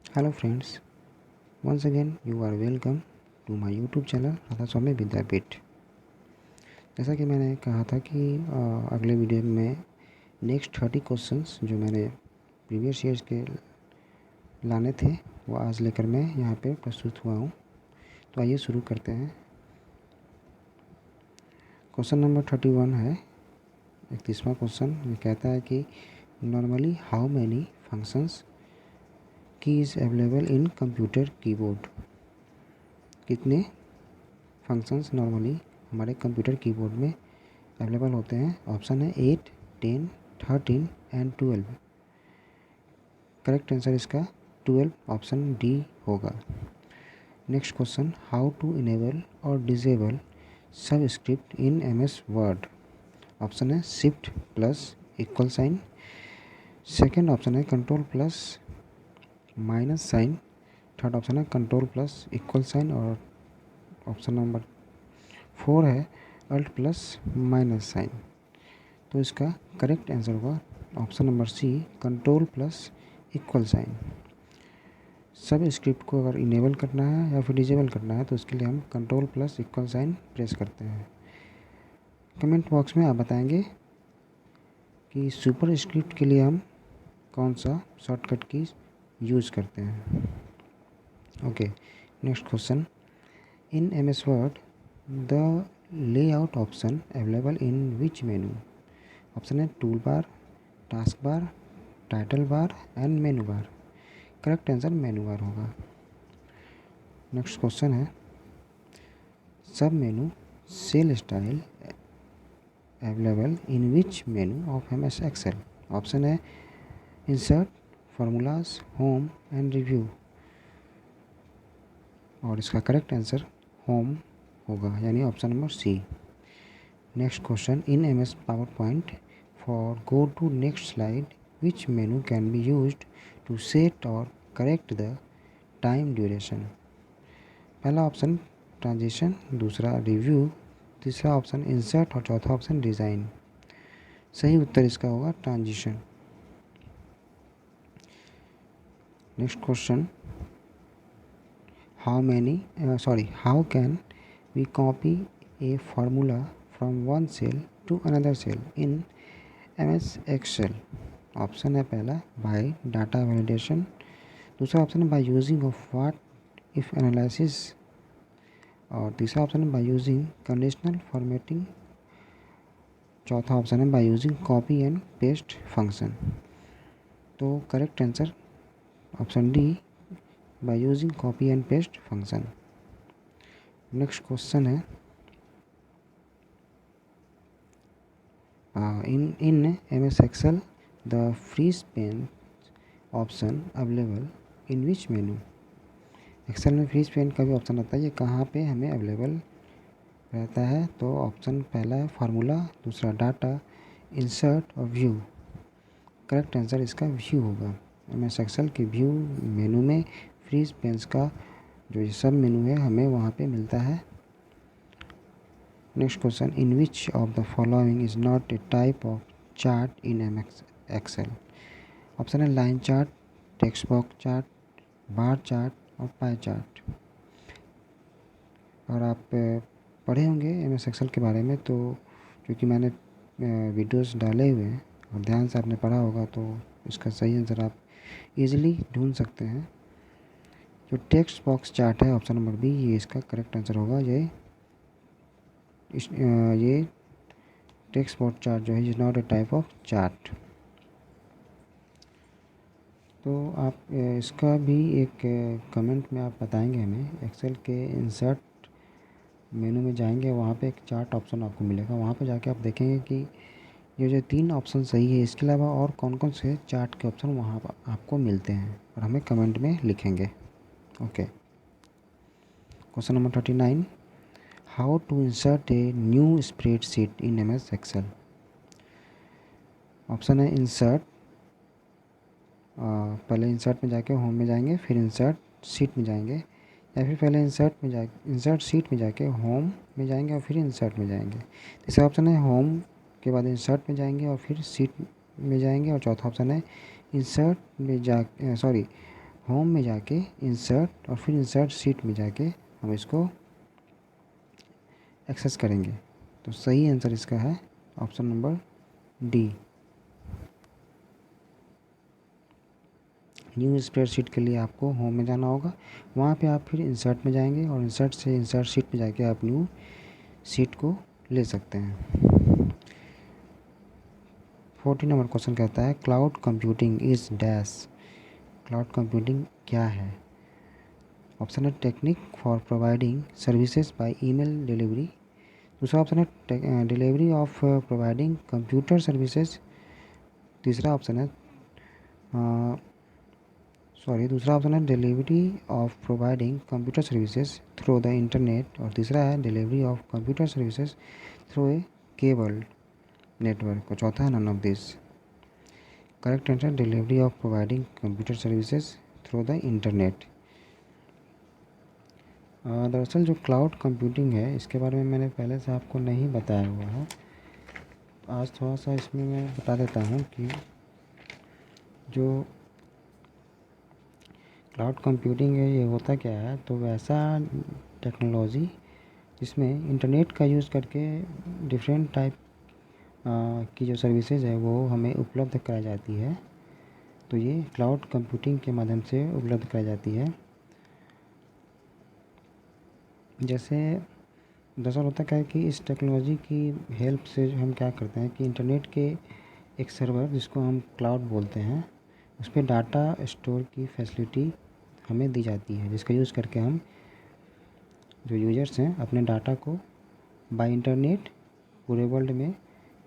Hello friends, once again you are welcome to my YouTube channel Radha Swami Vidyapeeth. जैसा कि मैंने कहा था कि अगले वीडियो में नेक्स्ट 30 क्वेश्चंस जो मैंने प्रीवियस ईयर्स के लाने थे वो आज लेकर मैं यहाँ पे प्रस्तुत हुआ हूँ। तो आइए शुरू करते हैं। क्वेश्चन नंबर 31 है, 31वां क्वेश्चन। ये कहता है कि normally how many functions keys available in computer keyboard. कितने फंक्शंस नॉर्मली हमारे कंप्यूटर कीबोर्ड में अवेलेबल होते हैं। ऑप्शन है 8, 10, 13 एंड 12। करेक्ट आंसर इसका 12 ऑप्शन डी होगा। Next question, how to enable और disable subscript in MS Word. Option है shift plus equal sign. Second option है control plus minus sign. Third option है control plus equal sign. और option number 4 है alt plus minus sign. तो इसका correct answer होगा option number C, control plus equal sign. Subscript को अगर enable करना है या फिर डिसेबल करना है तो उसके लिए हम control plus equal sign press करते हैं। कमेंट बॉक्स में आप बताएंगे कि सुपर स्क्रिप्ट के लिए हम कौन सा शॉर्टकट की यूज़ करते हैं। Okay, next question, in MS Word the layout option available in which menu. Option है tool bar, task bar, title bar and menu bar. Correct answer menu bar होगा। नेक्स्ट क्वेश्चन है, sub menu cell style available in which menu of MS Excel. Option है insert, formulas, home and review. और इसका correct answer home होगा, यानी option number C. Next question, in MS power point for go to next slide which menu can be used to set or correct the time duration. पहला option transition, दूसरा review, तीसरा option insert और चौथा option design. सही उत्तर इसका होगा transition. Next question, how can we copy a formula from one cell to another cell in MS Excel. Option है पहला बाय डाटा वैलिडेशन, दूसरा ऑप्शन है by using of what if analysis, और तीसरा ऑप्शन है बाय यूजिंग कंडीशनल फॉर्मेटिंग, चौथा option है by using copy and paste function. तो correct answer option D, by using copy and paste function. Next question है, in MS Excel the freeze pane option available in which menu. Excel में freeze pane का भी option आता है, ये कहाँ पे हमें अवेलेबल रहता है। तो ऑप्शन पहला है फार्मूला, दूसरा डाटा, इंसर्ट और व्यू। करेक्ट आंसर इसका व्यू होगा। MS एक्सेल के व्यू मेनू में फ्रीज पेन्स का जो ये सब मेनू है हमें वहाँ पे मिलता है। Next question, in which of the following is not a type of chart in MS Excel. Option है line chart, text box chart, bar chart और पाई चार्ट। और आप पढ़े होंगे MS एक्सेल के बारे में, तो क्योंकि मैंने वीडियोस डाले हुए हैं और ध्यान से आपने पढ़ा होगा तो इसका सही आंसर आप इजीली ढूंढ सकते हैं। जो टेक्स्ट बॉक्स चार्ट है ऑप्शन नंबर बी, ये इसका करेक्ट आंसर होगा। ये टेक्स्ट बॉक्स चार्ट जो है is not a type of chart. तो आप इसका भी एक कमेंट में आप बताएंगे हमें। एक्सेल के इंसर्ट मेनू में जाएंगे, वहाँ पे एक चार्ट ऑप्शन आपको मिलेगा, वहाँ पे जाके आप देखेंगे कि ये जो 3 ऑप्शन सही है, इसके अलावा और कौन कौन से चार्ट के ऑप्शन वहाँ पर आपको मिलते हैं, और हमें कमेंट में लिखेंगे। Okay, question number 39, how to insert a new spreadsheet in MS Excel. Option है इंसर्ट, पहले इंसर्ट में जाके होम में जाएंगे, फिर इंसर्ट सीट में जाएंगे, या फिर पहले इंसर्ट सीट में जाके होम में जाएंगे और फिर इंसर्ट में जाएंगे। तीसरा ऑप्शन है होम के बाद इंसर्ट में जाएंगे और फिर सीट में जाएंगे, और चौथा ऑप्शन है इंसर्ट में होम में जाके इंसर्ट और फिर इंसर्ट शीट में जाके हम इसको एक्सेस करेंगे। तो सही आंसर इसका है option number D. New spreadsheet के लिए आपको होम में जाना होगा, वहाँ पे आप फिर इंसर्ट में जाएंगे और इंसर्ट से इंसर्ट शीट में जाके आप न्यू शीट को ले सकते हैं। 40 नंबर क्वेश्चन कहता है cloud computing is dash. Cloud computing क्या है? ऑप्शन है technique for providing services by email delivery. दूसरा ऑप्शन है delivery of providing computer services. तीसरा ऑप्शन है दूसरा ऑप्शन है delivery of providing computer services through the internet. और तीसरा है delivery of computer services through a cable network. और चौथा है none of this. Correct answer delivery of providing computer services through the internet. दरअसल जो क्लाउड कंप्यूटिंग है इसके बारे में मैंने पहले से आपको नहीं बताया हुआ है, आज थोड़ा सा इसमें मैं बता देता हूँ कि जो क्लाउड कंप्यूटिंग है ये होता क्या है। तो वैसा टेक्नोलॉजी जिसमें इंटरनेट का यूज़ करके डिफरेंट टाइप की जो सर्विसेज है वो हमें उपलब्ध कराई जाती है, तो ये क्लाउड कंप्यूटिंग के माध्यम से उपलब्ध कराई जाती है। जैसे दरअसल होता क्या है कि इस टेक्नोलॉजी की हेल्प से हम क्या करते हैं कि इंटरनेट के एक सर्वर जिसको हम क्लाउड बोलते हैं उस पर डाटा स्टोर की फैसिलिटी हमें दी जाती है, जिसका यूज़ करके हम जो यूजर्स हैं अपने डाटा को बाय इंटरनेट पूरे वर्ल्ड में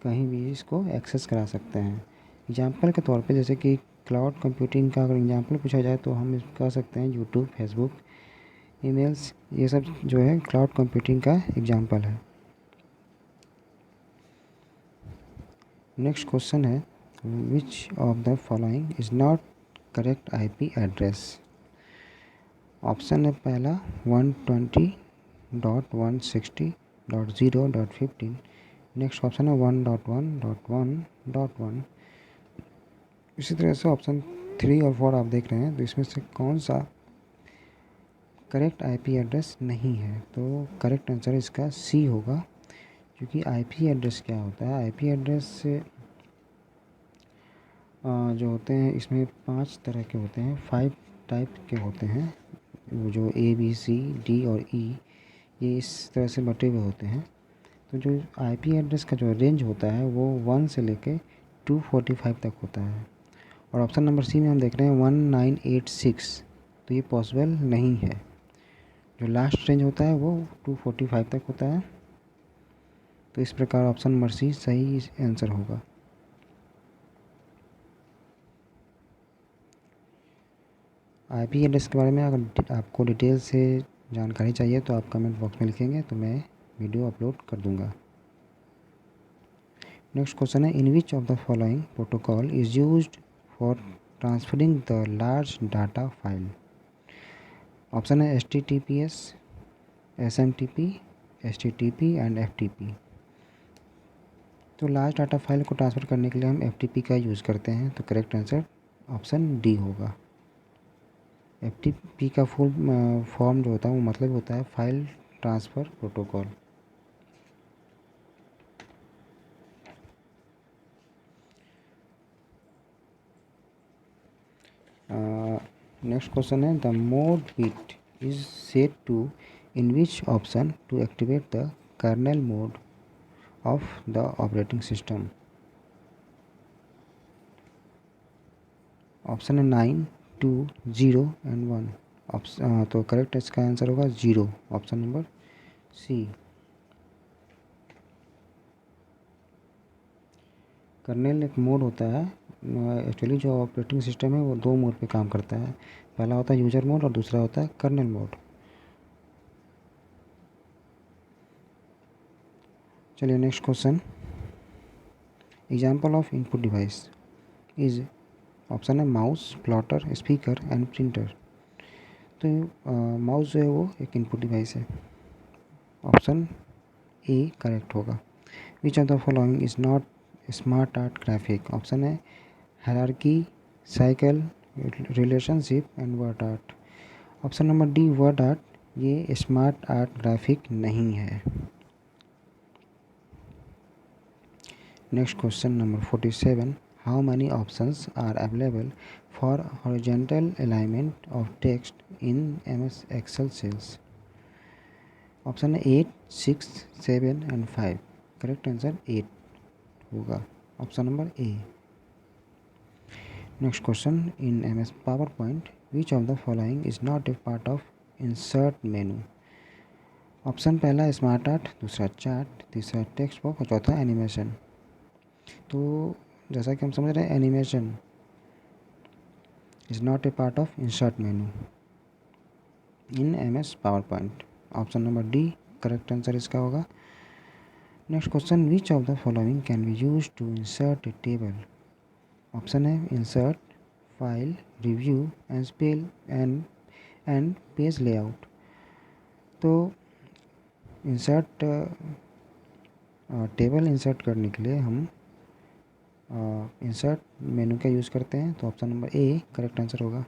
कहीं भी इसको एक्सेस करा सकते हैं। एग्जांपल के तौर पे जैसे कि क्लाउड कंप्यूटिंग का अगर एग्जांपल पूछा जाए तो हम कह सकते हैं यूट्यूब, फेसबुक, ईमेल्स, ये सब जो है क्लाउड कंप्यूटिंग का एग्जांपल है। नेक्स्ट क्वेश्चन है विच of the following is not correct IP address. Option है पहला 120.160.0.15। नेक्स्ट ऑप्शन है 1.1.1.1। इसी तरह से ऑप्शन 3 और 4 आप देख रहे हैं, तो इसमें से कौन सा करेक्ट आईपी एड्रेस नहीं है? तो करेक्ट आंसर इसका सी होगा, क्योंकि आईपी एड्रेस क्या होता है? आईपी एड्रेस जो होते हैं इसमें 5 तरह के होते हैं, 5 टाइप के होते हैं। वो जो ए बी सी डी और ई ये इस तरह से बटे हुए होते हैं। तो जो आईपी एड्रेस का जो रेंज होता है वो 1 से लेके 245 तक होता है। और ऑप्शन नंबर सी में हम देख रहे हैं 1986, तो ये पॉसिबल नहीं है। जो लास्ट रेंज होता है वो 245 तक होता है। तो इस प्रकार ऑप्शन नंबर सी सही आंसर होगा। आईपी एड्रेस के बारे में अगर आपको डिटेल से जानकारी चाहिए तो आप कमेंट बॉक्स में लिखेंगे तो मैं वीडियो अपलोड कर दूंगा। नेक्स्ट क्वेश्चन है in which of the following protocol is used for transferring the large data file. Option है HTTPS, SMTP, HTTP and FTP। तो लार्ज डाटा फाइल को ट्रांसफ़र करने के लिए हम FTP का यूज़ करते हैं, तो करेक्ट आंसर ऑप्शन डी होगा। FTP का फुल फॉर्म जो होता है वो मतलब होता है file transfer protocol. Next question है the mode bit is set to in which option to activate the kernel mode of the operating system. Option है 9, 2, 0 एंड 1। ऑप्शन तो करेक्ट इसका आंसर होगा 0, ऑप्शन नंबर सी। कर्नेल एक mode होता है, actually जो operating system है वो 2 मोड पे काम करता है। पहला होता है यूजर मोड और दूसरा होता है कर्नेल मोड। चलिए next question example of input device is. Option है mouse, plotter, speaker and printer. तो माउस जो है वो एक इनपुट डिवाइस है, ऑप्शन ए करेक्ट होगा। Which of the following is not smart art graphic. Option है hierarchy, cycle, relationship and word art. Option number D word art, ये smart art graphic नहीं है। Next question number 47, how many options are available for horizontal alignment of text in MS excel cells. Option है 8, 6, 7 and 5। Correct answer 8 होगा, option number A. Next question, in MS power point which of the following is not a part of insert menu. Option पहला smart art, दूसरा chart, तीसरा text box और चौथा animation. तो जैसा कि हम समझ रहे हैं animation is not a part of insert menu in MS PowerPoint. Option number D correct answer इसका होगा। Next question, which of the following can be use to insert a table. Option है insert, file, review and spell and page layout. तो insert table insert करने के लिए हम insert मेनू का use करते हैं, तो option number A correct answer होगा।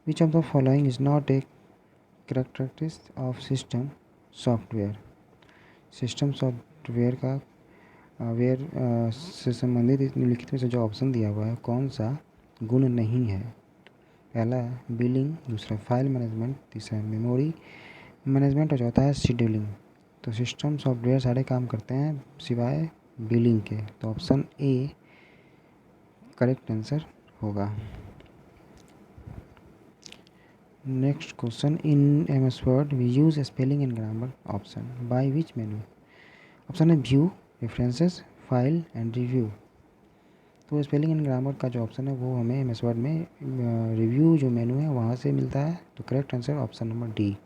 Which of the following is not a characteristic of system software. System software का वेयर से संबंधित निम्नलिखित में से जो ऑप्शन दिया हुआ है कौन सा गुण नहीं है। पहला है बिलिंग, दूसरा फाइल मैनेजमेंट, तीसरा मेमोरी मैनेजमेंट और चौथा है शेड्यूलिंग। तो सिस्टम सॉफ्टवेयर सारे काम करते हैं सिवाय बिलिंग के, तो ऑप्शन ए करेक्ट आंसर होगा। Next question, in MS Word we use spelling and grammar option by which menu. Option है view, references, file and review. तो स्पेलिंग एंड ग्रामर का जो ऑप्शन है वो हमें MS वर्ड में रिव्यू जो मेनू है वहाँ से मिलता है, तो correct answer option number D.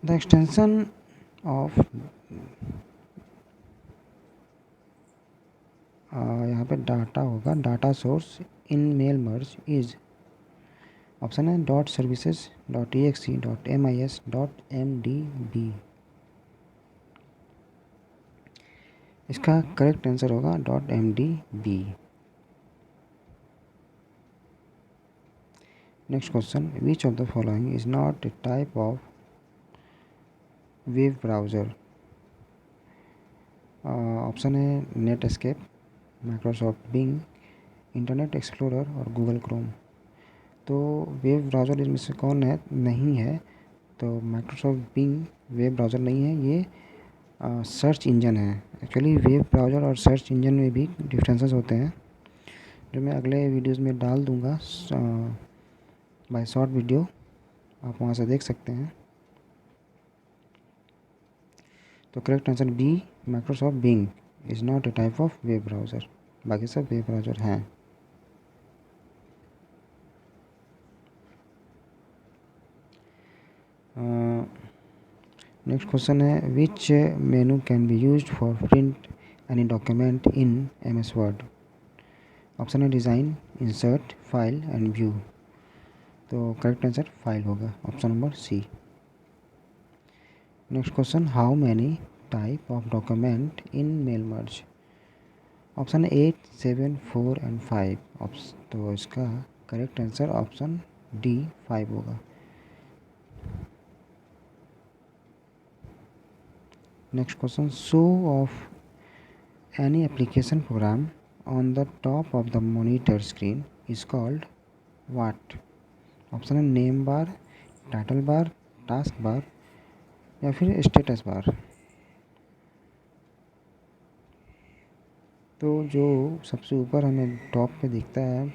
The extension of यहाँ पे डाटा होगा, data source in mail merge is. Option है dot services, dot EXE, dot MIS, dot MDB। इसका करेक्ट आंसर होगा dot MDB। Next question, which of the following is not a type of web browser. Option है Netscape, Microsoft Bing, Internet Explorer और Google Chrome. तो web browser इसमें से कौन है नहीं है, तो माइक्रोसॉफ्ट बिंग वेब ब्राउज़र नहीं है, ये सर्च इंजन है। एक्चुअली वेब ब्राउज़र और सर्च इंजन में भी डिफरेंसेस होते हैं, जो मैं अगले वीडियोज़ में डाल दूँगा बाय शॉर्ट वीडियो, आप वहाँ से देख सकते हैं। तो correct answer B, Microsoft Bing is not a type of web browser, बाकी सब वेब ब्राउज़र हैं। नेक्स्ट क्वेश्चन है, which menu can be used for print any document in MS Word. Option है design, insert, file and view. तो correct answer file होगा, option number C. Next question, how many type of document in mail merge. Option है 8, 7, 4 and 5। तो इसका correct answer option D 5 होगा। Next question, show of any application program on the top of the monitor screen is called what. Option है name bar, title bar, task bar या फिर status bar. तो जो सबसे ऊपर हमें टॉप पे दिखता है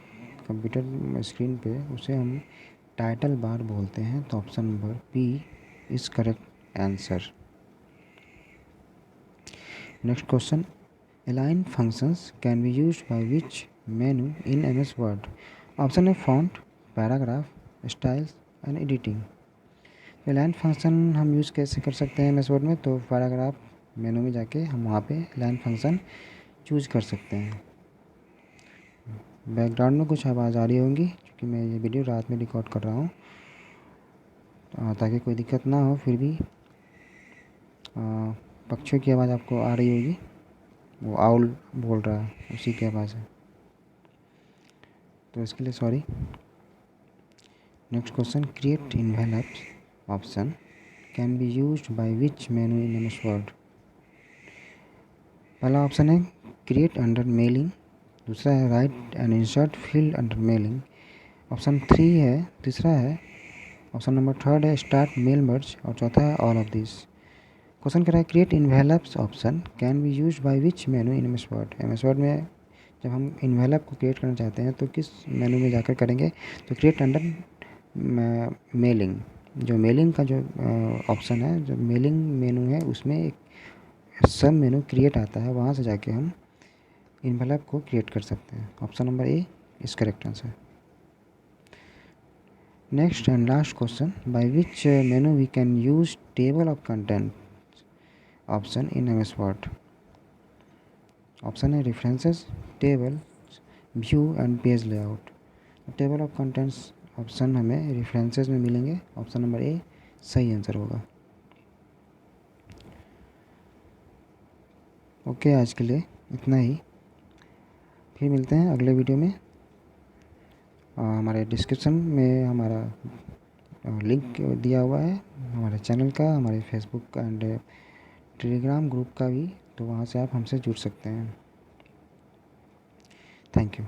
कंप्यूटर स्क्रीन पे, उसे हम टाइटल बार बोलते हैं, तो option number B is correct answer. Next question, align functions can be used by which menu in MS Word. Option है font, paragraph, styles and editing. Align function हम use कैसे कर सकते हैं MS वर्ड में, तो पैराग्राफ मेनू में जाके हम वहाँ पे अलाइन फंक्शन चूज़ कर सकते हैं। बैकग्राउंड में कुछ आवाज़ आ रही होंगी क्योंकि मैं ये वीडियो रात में रिकॉर्ड कर रहा हूँ, ताकि कोई दिक्कत ना हो। फिर भी पक्षियों की आवाज़ आपको आ रही होगी, वो आउल बोल रहा है, उसी की आवाज़ है, तो इसके लिए sorry. Next question, create envelopes option can be used by which menu in MS word. पहला ऑप्शन है क्रिएट अंडर मेलिंग, दूसरा है right and insert field under mailing, option 3 है, तीसरा है, ऑप्शन नंबर 3 है स्टार्ट मेल मर्ज, और चौथा है ऑल ऑफ दिस। क्वेश्चन कह रहा है create envelopes option can be use by which menu in MS word. MS word में जब हम इन्वेलप को क्रिएट करना चाहते हैं तो किस मेनू में जाकर करेंगे, तो क्रिएट अंडर मेलिंग, जो मेलिंग का जो ऑप्शन है, जो मेलिंग मेनू है उसमें एक सब मेनू क्रिएट आता है, वहाँ से जाके हम इन्वेलप को क्रिएट कर सकते हैं। Option number A is correct answer. Next and last question, by which menu we can use table of content option in MS Word. Option है references, table, view and page layout. Table of contents option हमें references में मिलेंगे, option number ए सही answer होगा। Okay, आज के लिए इतना ही, फिर मिलते हैं अगले वीडियो में। हमारे डिस्क्रिप्शन में हमारा लिंक दिया हुआ है हमारे चैनल का, हमारे फेसबुक एंड टेलीग्राम ग्रुप का भी, तो वहाँ से आप हमसे जुड़ सकते हैं। Thank you.